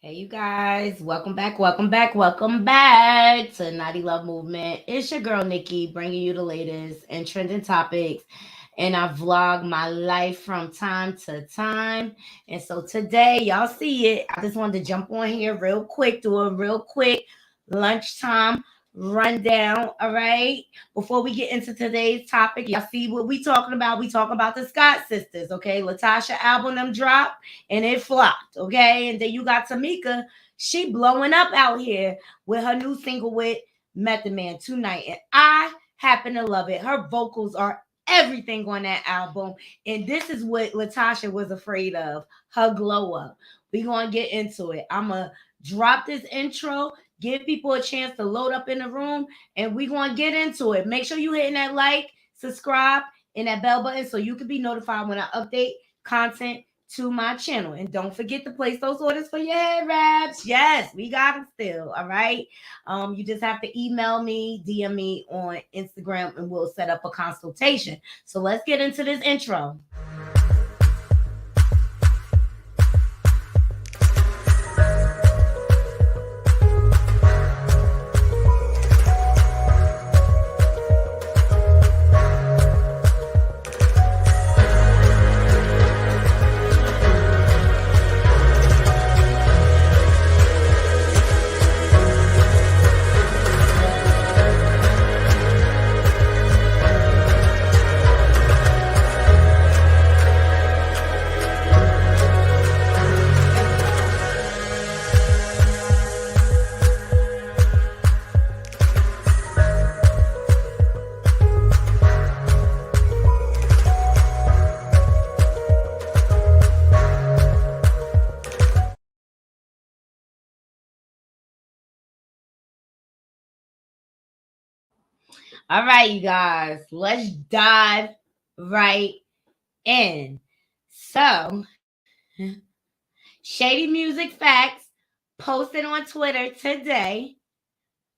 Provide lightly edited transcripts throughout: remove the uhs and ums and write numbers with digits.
Hey, you guys, welcome back, welcome back to Naughty Love Movement. It's your girl Nikki bringing you the latest and trending topics. And I vlog my life from time to time. And so today, y'all see it. I just wanted to jump on here real quick, do a real quick lunchtime rundown. All right. Before we get into today's topic, y'all see what we talking about. We talking about the Scott sisters. Okay. Latasha album them dropped and it flopped. Okay. And then you got Tamika. She blowing up out here with her new single with Method Man Tonight. And I happen to love it. Her vocals are everything on that album. And this is what Latasha was afraid of, her glow up. We gonna get into it. I'ma drop this intro, give people a chance to load up in the room, and we gonna get into it. Make sure you hitting that like, subscribe, and that bell button so you can be notified when I update content to my channel. And don't forget to place those orders for your head wraps. Yes, we got them still. All right. You just have to email me, DM me on Instagram, and we'll set up a consultation. So let's get into this intro. All right, you guys, let's dive right in. So, Shady Music Facts posted on Twitter today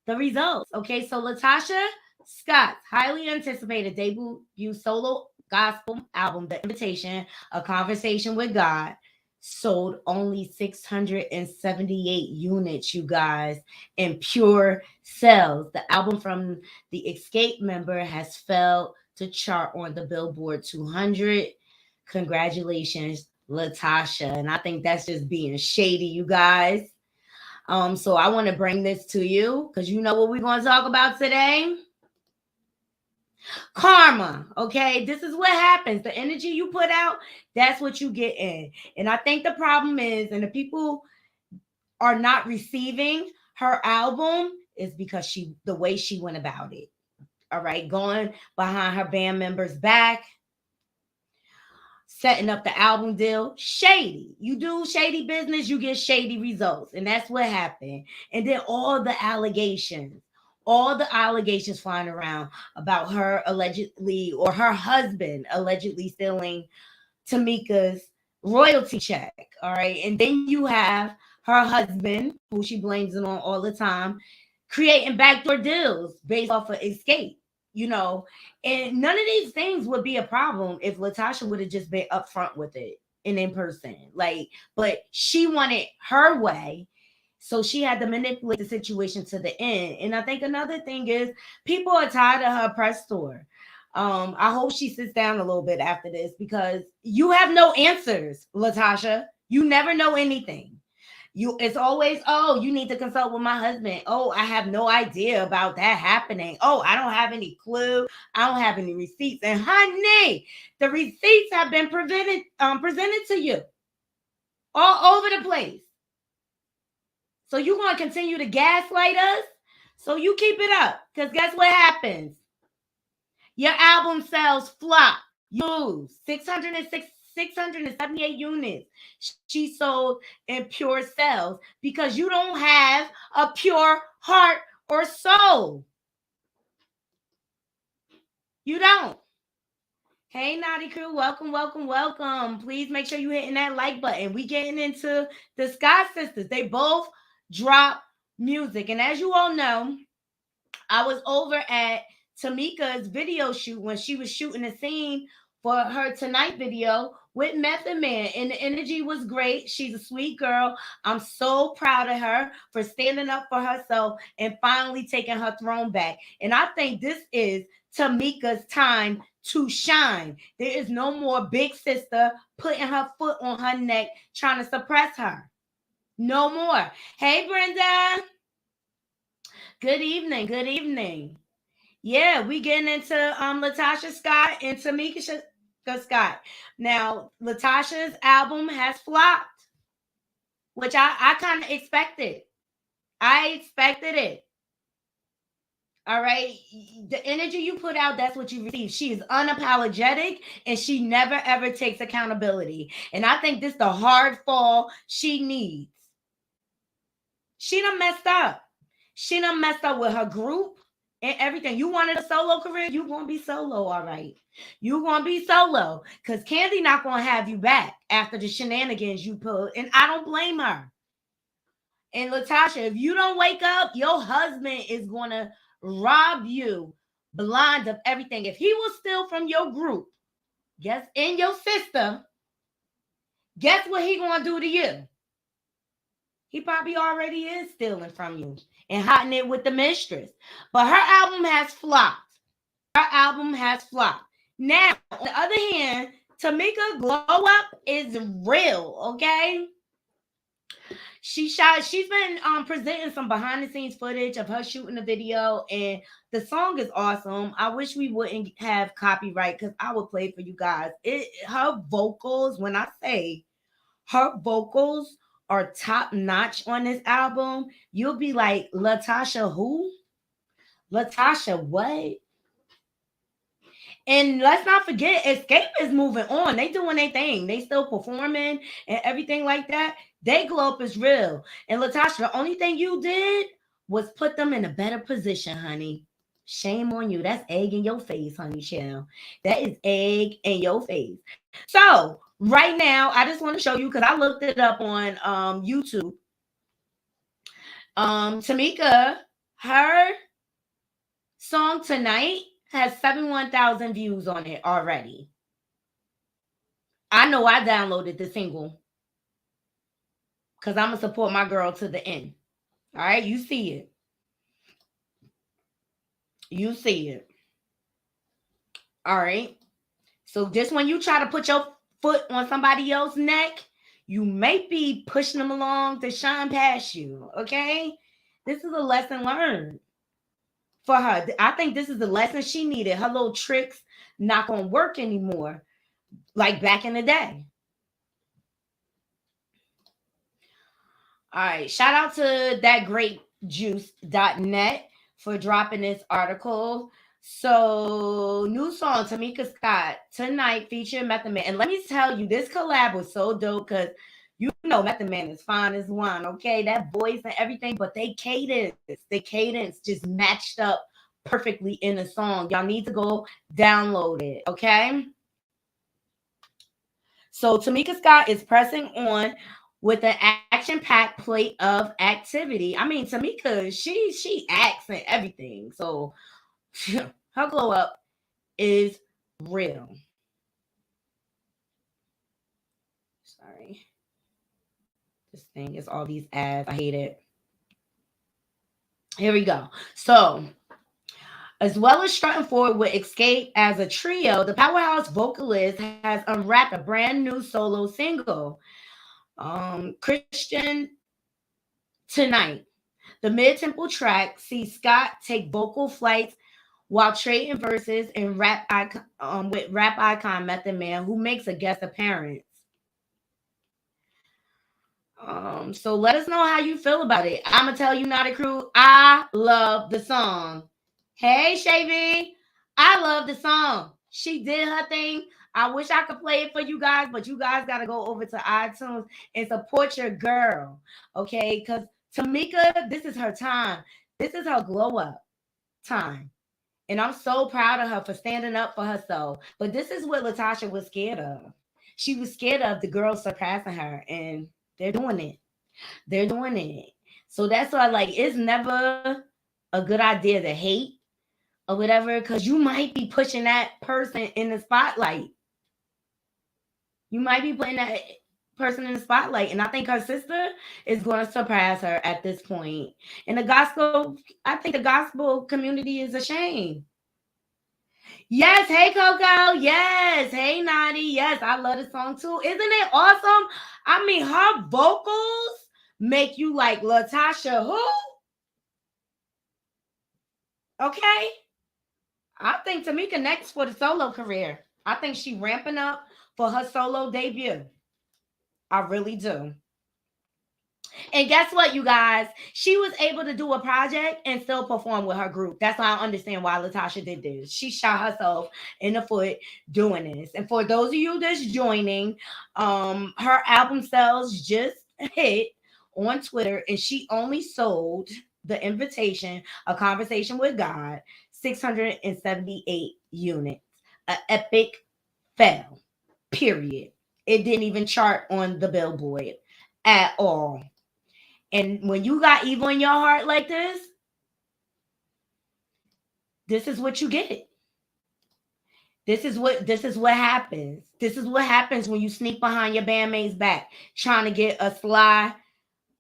the results. Okay, so Latasha Scott's highly anticipated debut solo gospel album, The Invitation, A Conversation with God, sold only 678 units, you guys, in pure sales. The album from the Escape member has failed to chart on the Billboard 200. Congratulations, Latasha. And I think that's just being shady, you guys. So I want to bring this to you because you know what we're going to talk about today? Karma. Okay. This is what happens. The energy you put out, that's what you get in. And I think the problem is, and the people are not receiving her album is because the way she went about it. All right. Going behind her band members' back, setting up the album deal. Shady. You do shady business, you get shady results. And that's what happened. And then all the allegations flying around about her allegedly or her husband allegedly stealing Tamika's royalty check. All right. And then you have her husband, who she blames it on all the time, creating backdoor deals based off of Escape, you know. And none of these things would be a problem if Latasha would have just been upfront with it and in person. Like, but she wanted her way. So she had to manipulate the situation to the end. And I think another thing is people are tired of her press tour. I hope she sits down a little bit after this because you have no answers, Latasha. You never know anything. It's always, oh, you need to consult with my husband. Oh, I have no idea about that happening. Oh, I don't have any clue. I don't have any receipts. And honey, the receipts have been presented to you all over the place. So you're going to continue to gaslight us? So you keep it up. Because guess what happens? Your album sales flop. You lose 678 units she sold in pure sales because you don't have a pure heart or soul. You don't. Hey, Naughty Crew, welcome, welcome, welcome. Please make sure you're hitting that like button. We getting into the Scott sisters. They both drop music. And as you all know, I was over at Tamika's video shoot when she was shooting a scene for her Tonight video with Method Man, and the energy was great. She's a sweet girl. I'm so proud of her for standing up for herself and finally taking her throne back. And I think this is Tamika's time to shine. There is no more big sister putting her foot on her neck trying to suppress her. No more. Hey, Brenda. Good evening. Good evening. Yeah, we getting into Latasha Scott and Tamika Scott. Now, Latasha's album has flopped, which I kind of expected. I expected it. All right. The energy you put out, that's what you receive. She is unapologetic and she never ever takes accountability. And I think this is the hard fall she needs. She done messed up. She done messed up with her group and everything. You wanted a solo career, you gonna be solo, all right. You gonna be solo. Because Candy not gonna have you back after the shenanigans you pulled. And I don't blame her. And Latasha, if you don't wake up, your husband is gonna rob you blind of everything. If he will steal from your group, guess in your sister, guess what he gonna do to you? He probably already is stealing from you and hiding it with the mistress. But her album has flopped. Her album has flopped. Now, on the other hand, Tamika Glow Up is real, okay? She's been presenting some behind the scenes footage of her shooting the video, and the song is awesome. I wish we wouldn't have copyright because I would play for you guys. Her vocals, when I say her vocals are top notch on this album, you'll be like, Latasha who? Latasha what? And let's not forget, Escape is moving on. They doing their thing. They still performing and everything like that. They glow up is real. And Latasha, the only thing you did was put them in a better position, honey. Shame on you. That's egg in your face, honey, chill. That is egg in your face. So right now, I just want to show you because I looked it up on YouTube. Tamika, her song Tonight has 71,000 views on it already. I know I downloaded the single because I'm going to support my girl to the end. All right, you see it. You see it. All right. So just when you try to put your foot on somebody else's neck, you may be pushing them along to shine past you. Okay. This is a lesson learned for her. I think this is the lesson she needed. Her little tricks not gonna work anymore like back in the day. All right, shout out to thatgreatjuice.net for dropping this article. So, new song, Tamika Scott, Tonight, featuring Method Man. And let me tell you, this collab was so dope because you know Method Man is fine as wine, okay? That voice and everything, but the cadence just matched up perfectly in the song. Y'all need to go download it, okay? So Tamika Scott is pressing on with an action-packed plate of activity. I mean, Tamika, she acts and everything. So her glow up is real. Sorry. This thing is all these ads. I hate it. Here we go. So, as well as strutting forward with Escape as a trio, the powerhouse vocalist has unwrapped a brand new solo single, Christian Tonight. The mid-tempo track sees Scott take vocal flights while trading verses and with rap icon Method Man, who makes a guest appearance. So let us know how you feel about it. I'm gonna tell you, Knotty Crew, I love the song. Hey, Shavy, I love the song. She did her thing. I wish I could play it for you guys, but you guys got to go over to iTunes and support your girl, okay? Because Tamika, this is her time. This is her glow up time. And I'm so proud of her for standing up for herself. But this is what Latasha was scared of. She was scared of the girls surpassing her, and they're doing it. They're doing it. So that's why, like, it's never a good idea to hate or whatever, because you might be pushing that person in the spotlight. You might be putting that person in the spotlight. And I think her sister is going to surpass her at this point. And the gospel, I think the gospel community is ashamed. Yes, hey Coco. Yes, hey Naughty. Yes, I love the song too. Isn't it awesome? I mean, her vocals make you like Latasha. Who? Okay. I think Tamika next for the solo career. I think she ramping up for her solo debut. I really do. And guess what, you guys? She was able to do a project and still perform with her group. That's why I understand why Latasha did this. She shot herself in the foot doing this. And for those of you that's joining, her album sales just hit on Twitter, and she only sold the invitation, A Conversation with God, 678 units. An epic fail. Period. It didn't even chart on the Billboard at all. And when you got evil in your heart like this is what you get. This is what happens. This is what happens when you sneak behind your bandmate's back, trying to get a sly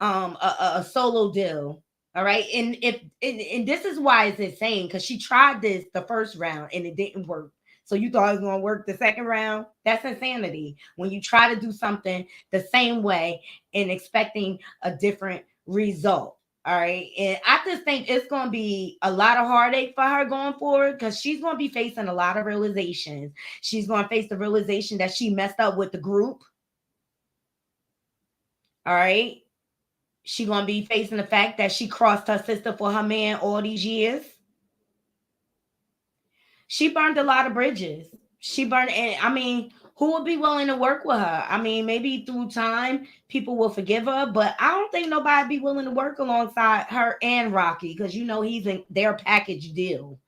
a solo deal. All right. And and this is why it's insane, because she tried this the first round and it didn't work. So you thought it was gonna work the second round? That's insanity. When you try to do something the same way and expecting a different result. All right. And I just think it's going to be a lot of heartache for her going forward, because she's going to be facing a lot of realizations. She's going to face the realization that she messed up with the group. All right. She gonna be facing the fact that she crossed her sister for her man all these years. She burned a lot of bridges. She burned, and I mean, who would be willing to work with her? I mean, maybe through time people will forgive her, but I don't think nobody be willing to work alongside her and Rocky, because you know he's in their package deal.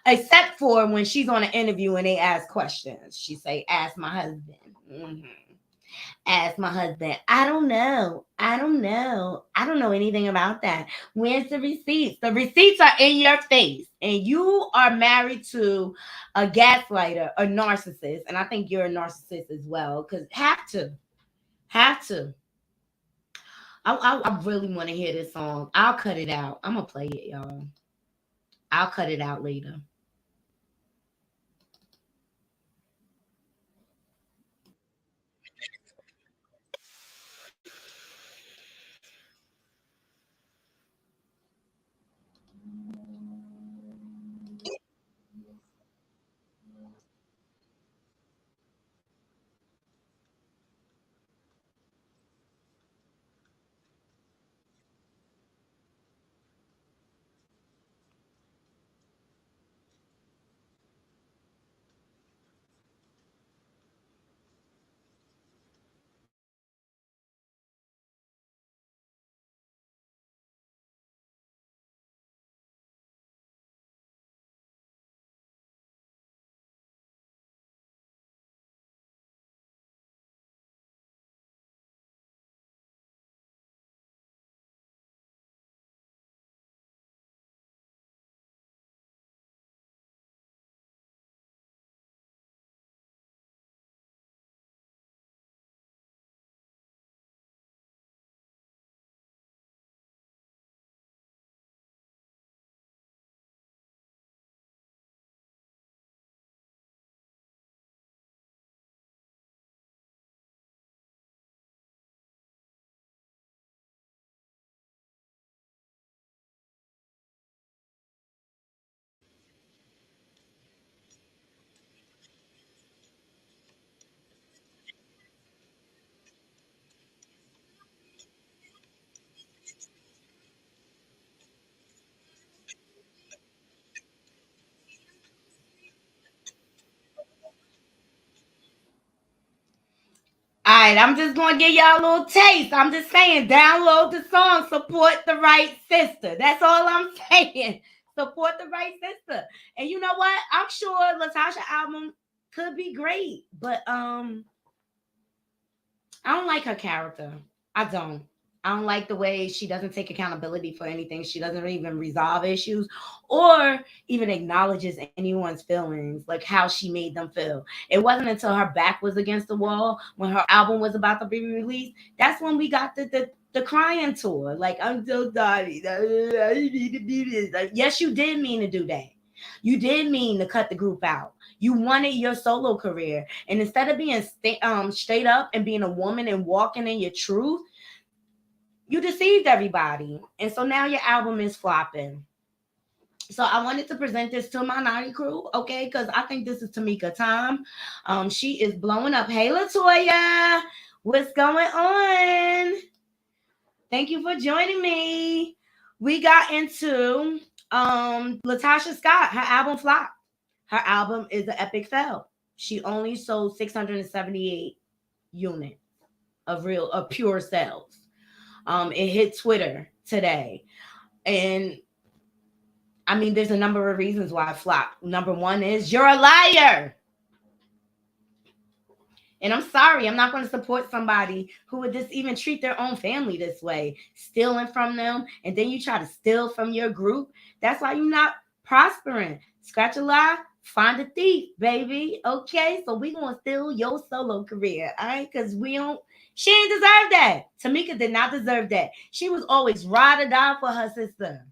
Except for when she's on an interview and they ask questions, she say, "Ask my husband." Mhm. Ask my husband. I don't know. I don't know. I don't know anything about that. Where's the receipts? The receipts are in your face. And you are married to a gaslighter, a narcissist. And I think you're a narcissist as well. Because have to. Have to. I really want to hear this song. I'll cut it out. I'm going to play it, y'all. I'll cut it out later. All right, I'm just going to give y'all a little taste. I'm just saying, download the song, support the right sister. That's all I'm saying. Support the right sister. And you know what? I'm sure Latasha album could be great, but I don't like her character. I don't. I don't like the way she doesn't take accountability for anything. She doesn't even resolve issues or even acknowledges anyone's feelings, like how she made them feel. It wasn't until her back was against the wall when her album was about to be released. That's when we got the crying tour. Like, I'm so sorry. I need to do this. Like, yes, you did mean to do that. You did mean to cut the group out. You wanted your solo career. And instead of being straight up and being a woman and walking in your truth, you deceived everybody. And so now your album is flopping. So I wanted to present this to my naughty crew, okay? Because I think this is Tamika time. She is blowing up. Hey, Latoya, what's going on? Thank you for joining me. We got into Latasha Scott. Her album flopped. Her album is an epic fail. She only sold 678 units of pure sales. It hit Twitter today. And I mean, there's a number of reasons why it flopped. Number one is you're a liar. And I'm sorry, I'm not going to support somebody who would just even treat their own family this way, stealing from them, and then you try to steal from your group. That's why you're not prospering. Scratch a lie, find a thief, baby. Okay, so we gonna steal your solo career, all right? Because we don't. She ain't deserve that. Tamika did not deserve that. She was always ride or die for her sister.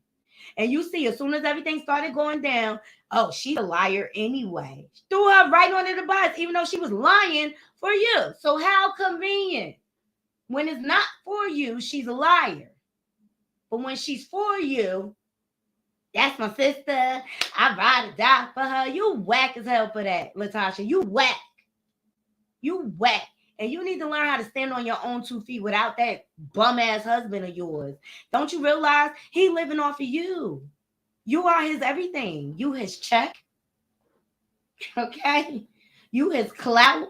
And you see, as soon as everything started going down, oh, she's a liar anyway. Threw her right under the bus, even though she was lying for you. So how convenient. When it's not for you, she's a liar. But when she's for you, that's my sister. I ride or die for her. You whack as hell for that, Latasha. You whack. You whack. And you need to learn how to stand on your own 2 feet without that bum ass husband of yours. Don't you realize he living off of you? You are his everything. You his check. Okay? You his clout.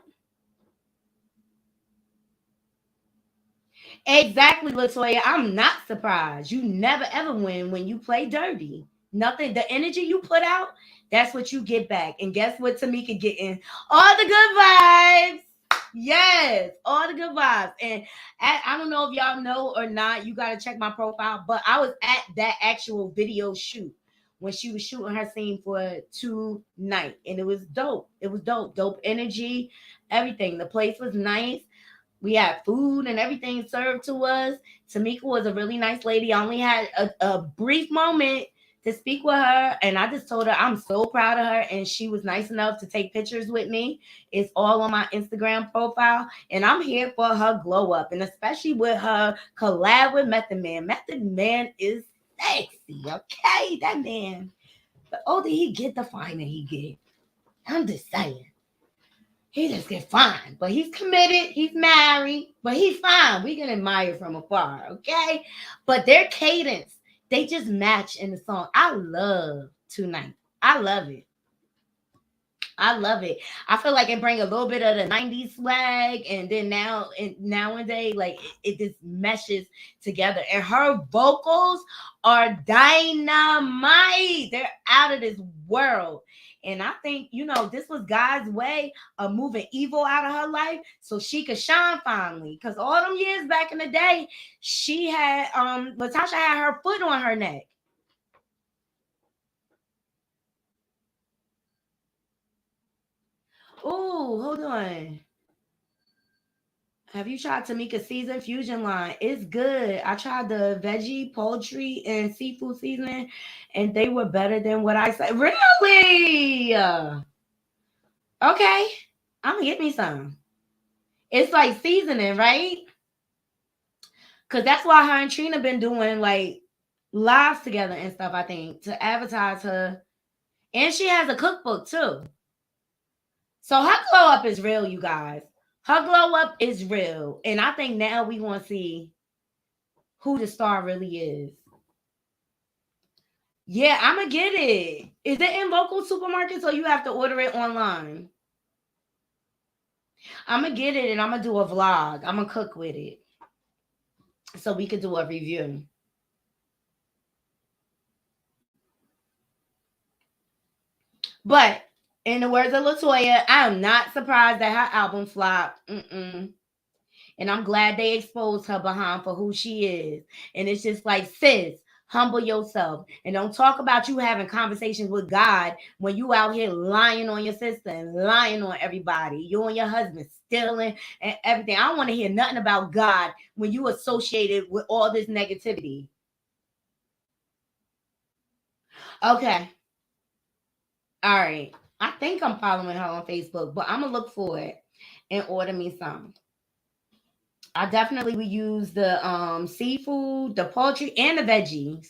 Exactly, Latoya. I'm not surprised. You never ever win when you play dirty. Nothing. The energy you put out, that's what you get back. And guess what Tamika getting? All the good vibes. Yes, all the good vibes. And I don't know if y'all know or not, you got to check my profile, but I was at that actual video shoot when she was shooting her scene for tonight. And it was dope. It was dope. Dope energy, everything. The place was nice. We had food and everything served to us. Tamika was a really nice lady. I only had a brief moment to speak with her, and I just told her I'm so proud of her, and she was nice enough to take pictures with me. It's all on my Instagram profile, and I'm here for her glow up, and especially with her collab with Method Man. Method Man is sexy, okay? That man, the older he get, the finer he get. I'm just saying. He just get fine, but he's committed. He's married, but he's fine. We can admire from afar, okay? But their cadence, they just match in the song. I love Tonight. I love it. I love it. I feel like it bring a little bit of the 90s swag, and then nowadays, like it just meshes together. And her vocals are dynamite. They're out of this world. And I think, this was God's way of moving evil out of her life so she could shine finally. Because all them years back in the day, she had Latasha had her foot on her neck. Oh, hold on. Have you tried Tamika season fusion line? It's good. I tried the veggie, poultry, and seafood seasoning, and they were better than what I said. Really? Okay. I'm gonna get me some. It's like seasoning, right? Cause that's why her and Trina been doing like lives together and stuff, I think, to advertise her. And she has a cookbook too. So her glow up is real, you guys. Her glow up is real. And I think now we want to see who the star really is. Yeah, I'm gonna get it. Is it in local supermarkets or you have to order it online? I'm gonna get it and I'm gonna do a vlog. I'm gonna cook with it so we could do a review. But in the words of Latoya, I am not surprised that her album flopped. Mm-mm. And I'm glad they exposed her behind for who she is. And it's just like, sis, humble yourself. And don't talk about you having conversations with God when you out here lying on your sister and lying on everybody. You and your husband stealing and everything. I don't want to hear nothing about God when you associated with all this negativity. Okay. All right. I think I'm following her on Facebook, but I'm gonna look for it and order me some. I definitely would use the seafood, the poultry, and the veggies.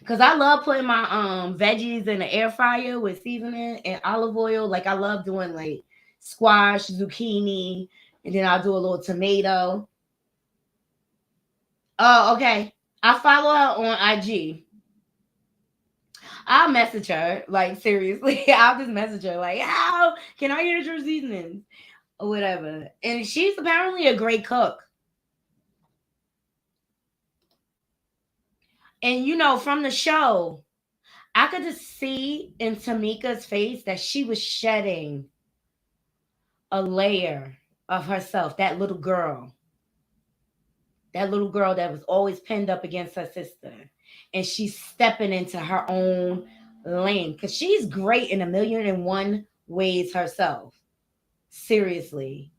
Cause I love putting my veggies in the air fryer with seasoning and olive oil. Like I love doing like squash, zucchini, and then I'll do a little tomato. Oh, okay. I follow her on IG. I'll message her, like seriously. I'll just message her, like, how can I get your seasonings? Or whatever. And she's apparently a great cook. And you know, from the show, I could just see in Tamika's face that she was shedding a layer of herself, that little girl that was always pinned up against her sister. And she's stepping into her own lane because she's great in a million and one ways herself. Seriously.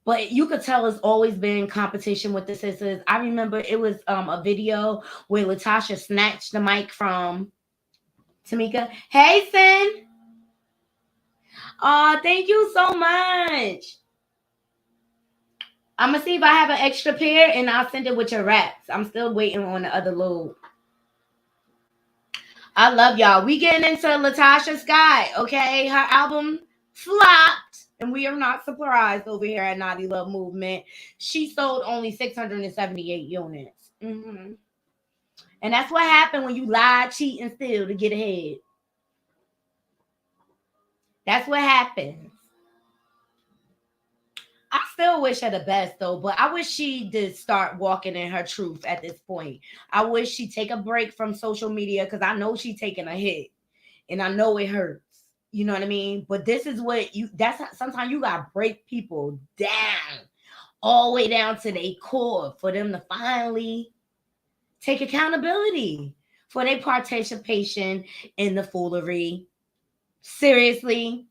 But you could tell it's always been competition with the sisters. I remember it was a video where Latasha snatched the mic from Tamika. Hey, Sin. Thank you so much. I'm gonna see if I have an extra pair and I'll send it with your wraps. I'm still waiting on the other load. I love y'all. We getting into Latasha Scott, okay? Her album flopped, and we are not surprised over here at Naughty Love Movement. She sold only 678 units. And that's what happened when you lie, cheat, and steal to get ahead. That's what happens. I still wish her the best though, but I wish she did start walking in her truth at this point. I wish she take a break from social media because I know she's taking a hit and I know it hurts. You know what I mean? But this is what you that's how, sometimes you gotta break people down all the way down to their core for them to finally take accountability for their participation in the foolery. Seriously,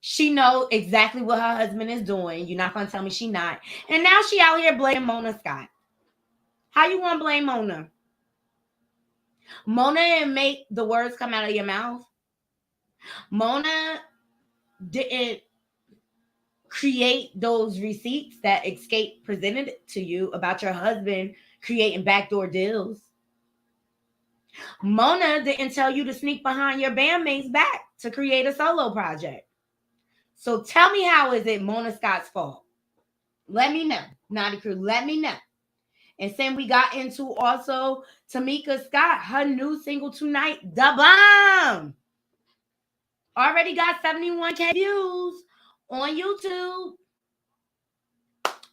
she know exactly what her husband is doing. You're not gonna tell me she not. And now she out here blaming Mona Scott. How you gonna blame Mona? Mona didn't make the words come out of your mouth. Mona didn't create those receipts that Escape presented to you about your husband creating backdoor deals. Mona didn't tell you to sneak behind your bandmate's back to create a solo project. So tell me, how is it Mona Scott's fault? Let me know. Naughty Crew, let me know. And then we got into also Tamika Scott, her new single tonight, The Bomb. Already got 71K views on YouTube.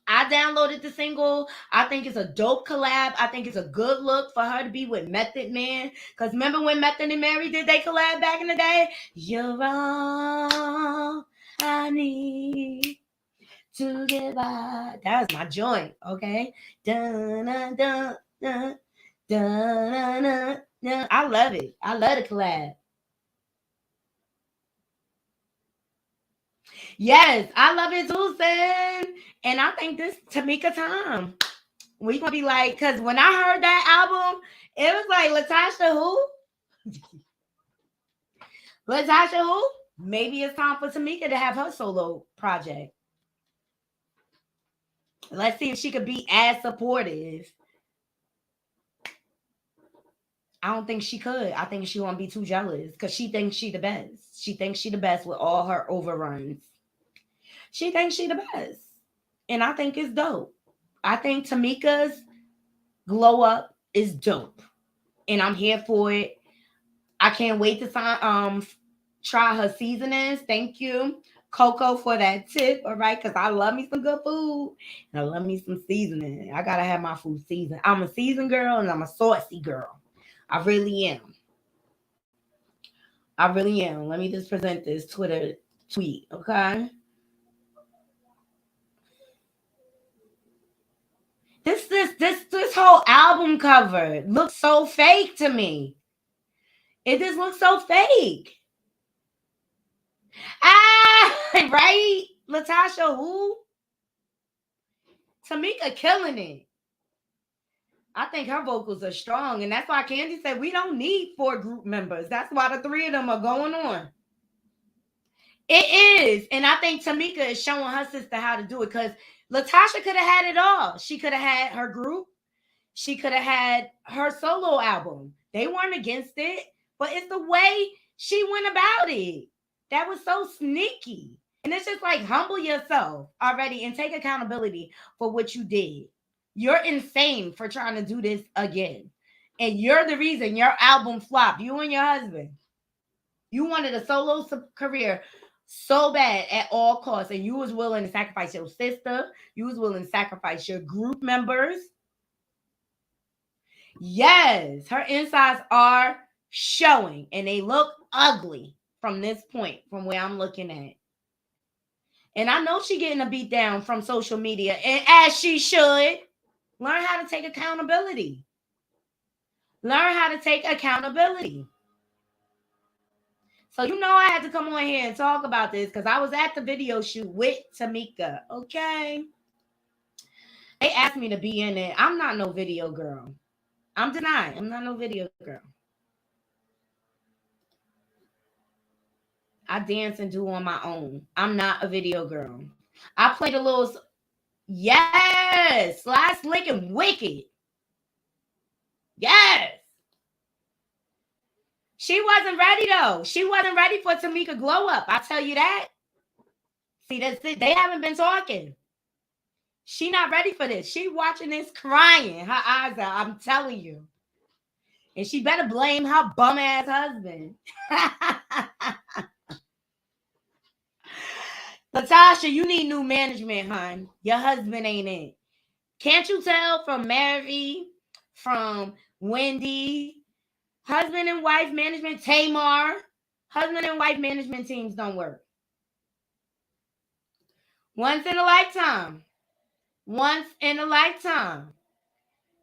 I downloaded the single. I think it's a dope collab. I think it's a good look for her to be with Method Man. Because remember when Method and Mary did they collab back in the day? You're all I need to get by. That was my joint, okay? Dun, dun, dun, dun, dun, dun, dun. I love it. I love the collab. Yes, I love it too, son. And I think this Tamika time. We gonna be like, cause when I heard that album, it was like Latasha who? Latasha who? Maybe it's time for Tamika to have her solo project. Let's see if she could be as supportive. I don't think she could. I think she won't be too jealous because she thinks she the best. She thinks she the best with all her overruns. She thinks she the best. And I think it's dope. I think Tamika's glow up is dope. And I'm here for it. I can't wait to try her seasonings. Thank you, Coco, for that tip. All right, because I love me some good food and I love me some seasoning. I gotta have my food seasoned. I'm a seasoned girl and I'm a saucy girl. I really am. I really am. Let me just present this Twitter tweet, okay? this whole album cover looks so fake to me. It just looks so fake. Ah, right? Latasha who? Tamika killing it. I think her vocals are strong, and that's why Candy said we don't need 4 group members. That's why the 3 of them are going on. It is, and I think Tamika is showing her sister how to do it because Latasha could have had it all. She could have had her group. She could have had her solo album. They weren't against it, but it's the way she went about it that was so sneaky. And it's just like humble yourself already and take accountability for what you did. You're insane for trying to do this again. And you're the reason your album flopped. You and your husband. You wanted a solo career so bad at all costs, and you was willing to sacrifice your sister. You was willing to sacrifice your group members. Yes, her insides are showing, and they look ugly from this point, from where I'm looking at. And I know she getting a beat down from social media, and as she should. Learn how to take accountability. Learn how to take accountability. So you know I had to come on here and talk about this because I was at the video shoot with Tamika. Okay. They asked me to be in it. I'm not no video girl. I'm denying. I'm not no video girl. I dance and do on my own. I'm not a video girl. I played a little. Yes. Sly Slick and Wicked. Yes. She wasn't ready though. She wasn't ready for Tamika glow up. I'll tell you that. See, that's it. They haven't been talking. She not ready for this. She watching this crying. Her eyes out. I'm telling you. And she better blame her bum ass husband. Latasha, you need new management, hon. Your husband ain't it. Can't you tell from Mary, from Wendy, husband and wife management, Tamar, husband and wife management teams don't work. Once in a lifetime. Once in a lifetime.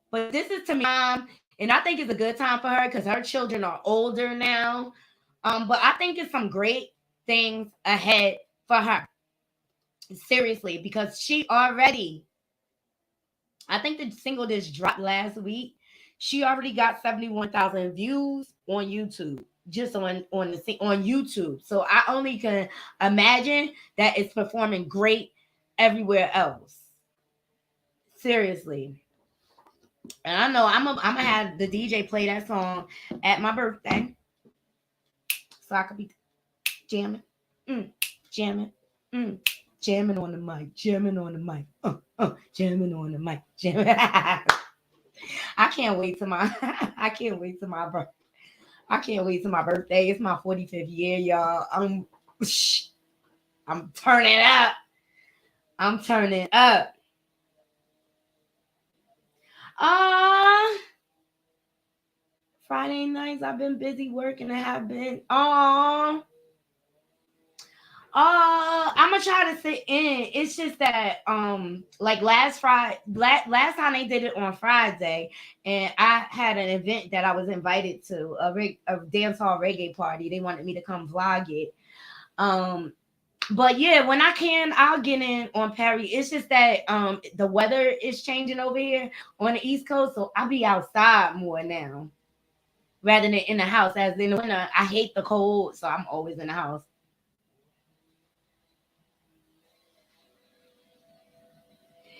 But this is to me, and I think it's a good time for her because her children are older now. But I think it's some great things ahead for her. Seriously, because she already, I think the single just dropped last week. She already got 71,000 views on YouTube, just on YouTube. So I only can imagine that it's performing great everywhere else. Seriously. And I know I'm gonna have the DJ play that song at my birthday, so I could be jamming, jamming, jamming on the mic, jamming on the mic, jamming on the mic, jamming. I can't wait to my I can't wait to my birthday. I can't wait to my birthday. It's my 45th year, y'all. I'm turning up. I'm turning up. Friday nights I've been busy working. I have been. I'm gonna try to sit in. It's just that like last time they did it on Friday, and I had an event that I was invited to, a dancehall reggae party. They wanted me to come vlog it. But yeah, when I can, I'll get in on Perry. It's just that the weather is changing over here on the East Coast, so I'll be outside more now rather than in the house. As in the winter, I hate the cold, so I'm always in the house.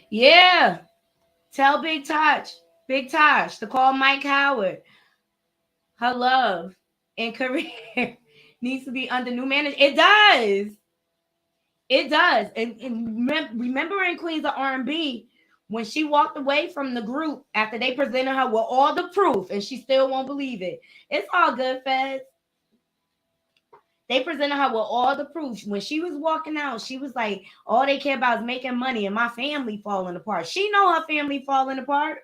Yeah, tell Big Tosh to call Mike Howard. Her love and career needs to be under new management. It does. It does. And remember in Queens of R&B, when she walked away from the group after they presented her with all the proof and she still won't believe it. It's all good, Feds. They presented her with all the proof. When she was walking out, she was like, all they care about is making money and my family falling apart. She know her family falling apart.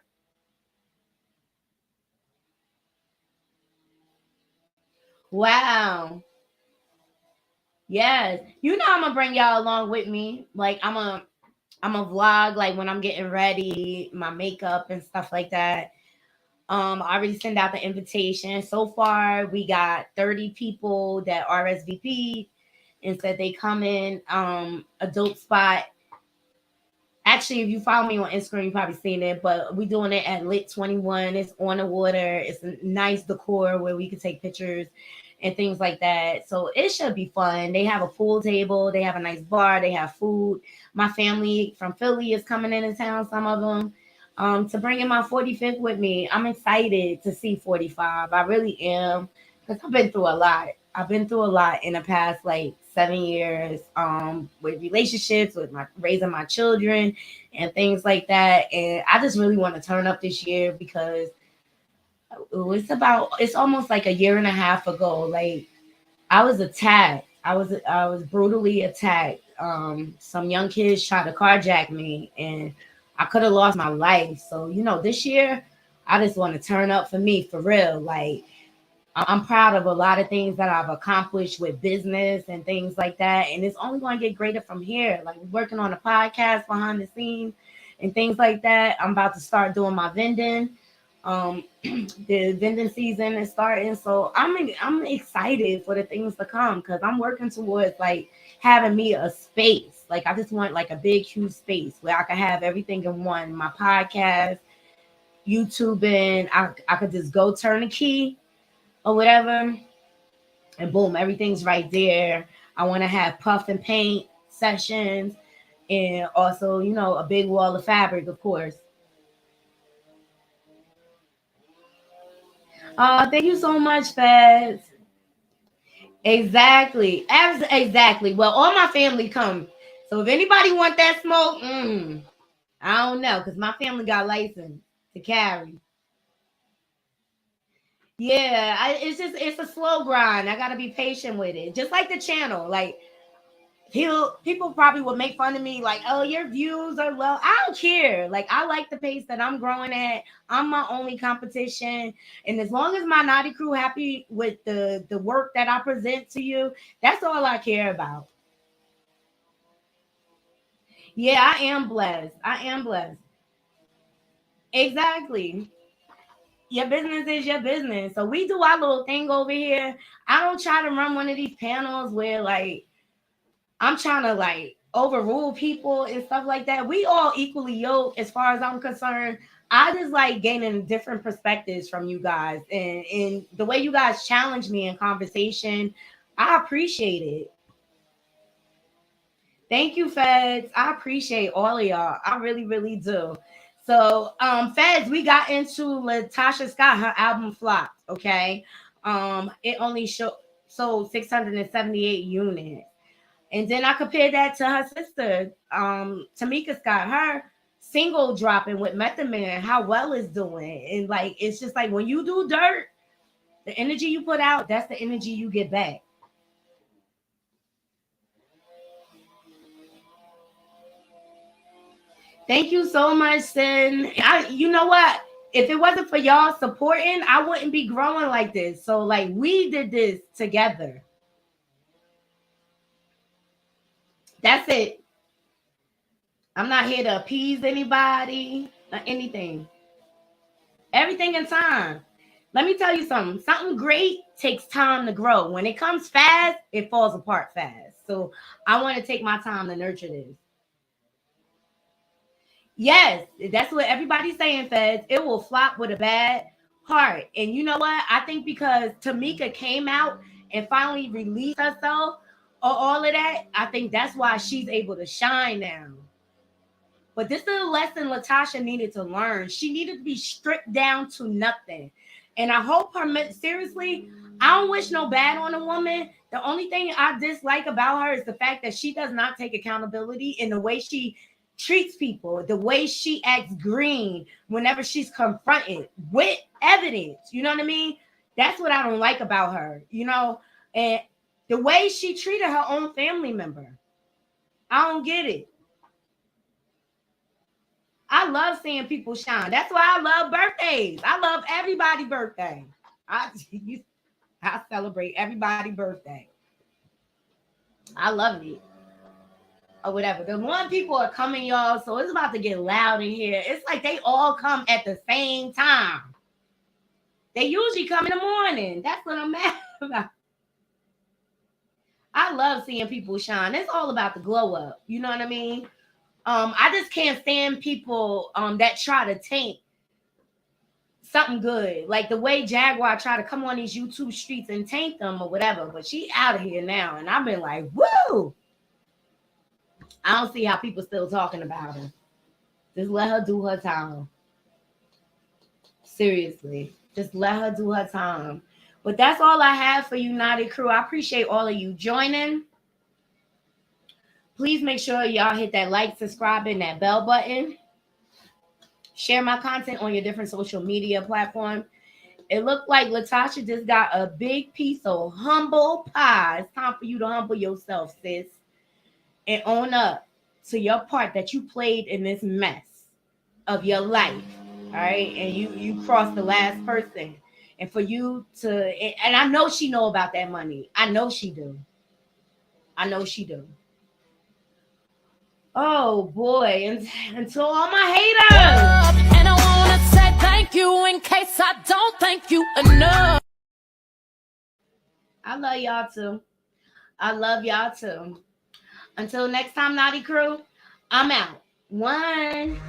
Wow. Yes. You know I'm going to bring y'all along with me. Like, I'm going to I'm a vlog like when I'm getting ready, my makeup and stuff like that. I already sent out the invitation. So far, we got 30 people that RSVP and said they come in. Adult spot. Actually, if you follow me on Instagram, you probably seen it. But we doing it at Lit 21. It's on the water. It's a nice decor where we can take pictures and things like that. So it should be fun. They have a pool table. They have a nice bar. They have food. My family from Philly is coming into town. Some of them. To bring in my 45th with me. I'm excited to see 45. I really am because I've been through a lot. I've been through a lot in the past like 7 years, with relationships, with my raising my children and things like that. And I just really want to turn up this year because it's almost like a year and a half ago. Like I was attacked. I was brutally attacked. Some young kids tried to carjack me, and I could have lost my life. So this year, I just want to turn up for me for real. Like I'm proud of a lot of things that I've accomplished with business and things like that. And it's only going to get greater from here. Like we're working on a podcast behind the scenes and things like that. I'm about to start doing my vending. The vending season is starting, so I'm excited for the things to come because I'm working towards like having me a space. Like I just want like a big, huge space where I can have everything in one. My podcast, YouTube, and I could just go turn the key or whatever, and boom, everything's right there. I want to have puff and paint sessions, and also, a big wall of fabric, of course. Thank you so much, Fez. Exactly. Exactly. Well, all my family come. So if anybody want that smoke, I don't know, because my family got license to carry. Yeah, it's a slow grind. I gotta be patient with it. Just like the channel. Like people probably would make fun of me like, oh, your views are low. I don't care. Like I like the pace that I'm growing at. I'm my only competition, and as long as my naughty crew happy with the work that I present to you, that's all I care about. Yeah, I am blessed. I am blessed. Exactly. Your business is your business. So we do our little thing over here. I don't try to run one of these panels where like I'm trying to like overrule people and stuff like that. We all equally yoked as far as I'm concerned. I just like gaining different perspectives from you guys, and the way you guys challenge me in conversation, I appreciate it. Thank you, Feds. I appreciate all of y'all. I really, really do. So, Feds, we got into Latasha Scott. Her album flopped. Okay, it only sold 678 units. And then I compared that to her sister, Tamika Scott, her single dropping with Method Man, how well it's doing. And like it's just like when you do dirt, the energy you put out, that's the energy you get back. Thank you so much, Sin. You know what? If it wasn't for y'all supporting, I wouldn't be growing like this. So like we did this together. That's it. I'm not here to appease anybody or anything. Everything in time. Let me tell you something. Something great takes time to grow. When it comes fast, it falls apart fast. So I want to take my time to nurture this. Yes, that's what everybody's saying, Feds. It will flop with a bad heart. And you know what? I think because Tamika came out and finally released herself or all of that, I think that's why she's able to shine now. But this is a lesson Latasha needed to learn. She needed to be stripped down to nothing. And I hope seriously, I don't wish no bad on a woman. The only thing I dislike about her is the fact that she does not take accountability in the way she treats people, the way she acts green whenever she's confronted with evidence. You know what I mean? That's what I don't like about her. And the way she treated her own family member. I don't get it. I love seeing people shine. That's why I love birthdays. I love everybody's birthday. I I celebrate everybody's birthday. I love it. or whatever. The one people are coming, y'all, so it's about to get loud in here. It's like they all come at the same time. They usually come in the morning. That's what I'm mad about. I love seeing people shine. It's all about the glow up. You know what I mean? I just can't stand people that try to taint something good. Like the way Jaguar tried to come on these YouTube streets and taint them or whatever. But she out of here now. And I've been like, woo! I don't see how people still talking about her. Just let her do her time. Seriously. Just let her do her time. But that's all I have for you, Knotty Crew. I appreciate all of you joining. Please make sure y'all hit that like, subscribe, and that bell button. Share my content on your different social media platforms. It looked like Latasha just got a big piece of humble pie. It's time for you to humble yourself, sis. And own up to your part that you played in this mess of your life. All right? And you crossed the last person. And for you to, and I know she know about that money. I know she do. I know she do. Oh boy, and to all my haters. And I wanna say thank you in case I don't thank you enough. I love y'all too. I love y'all too. Until next time, Knotty Crew, I'm out. 1.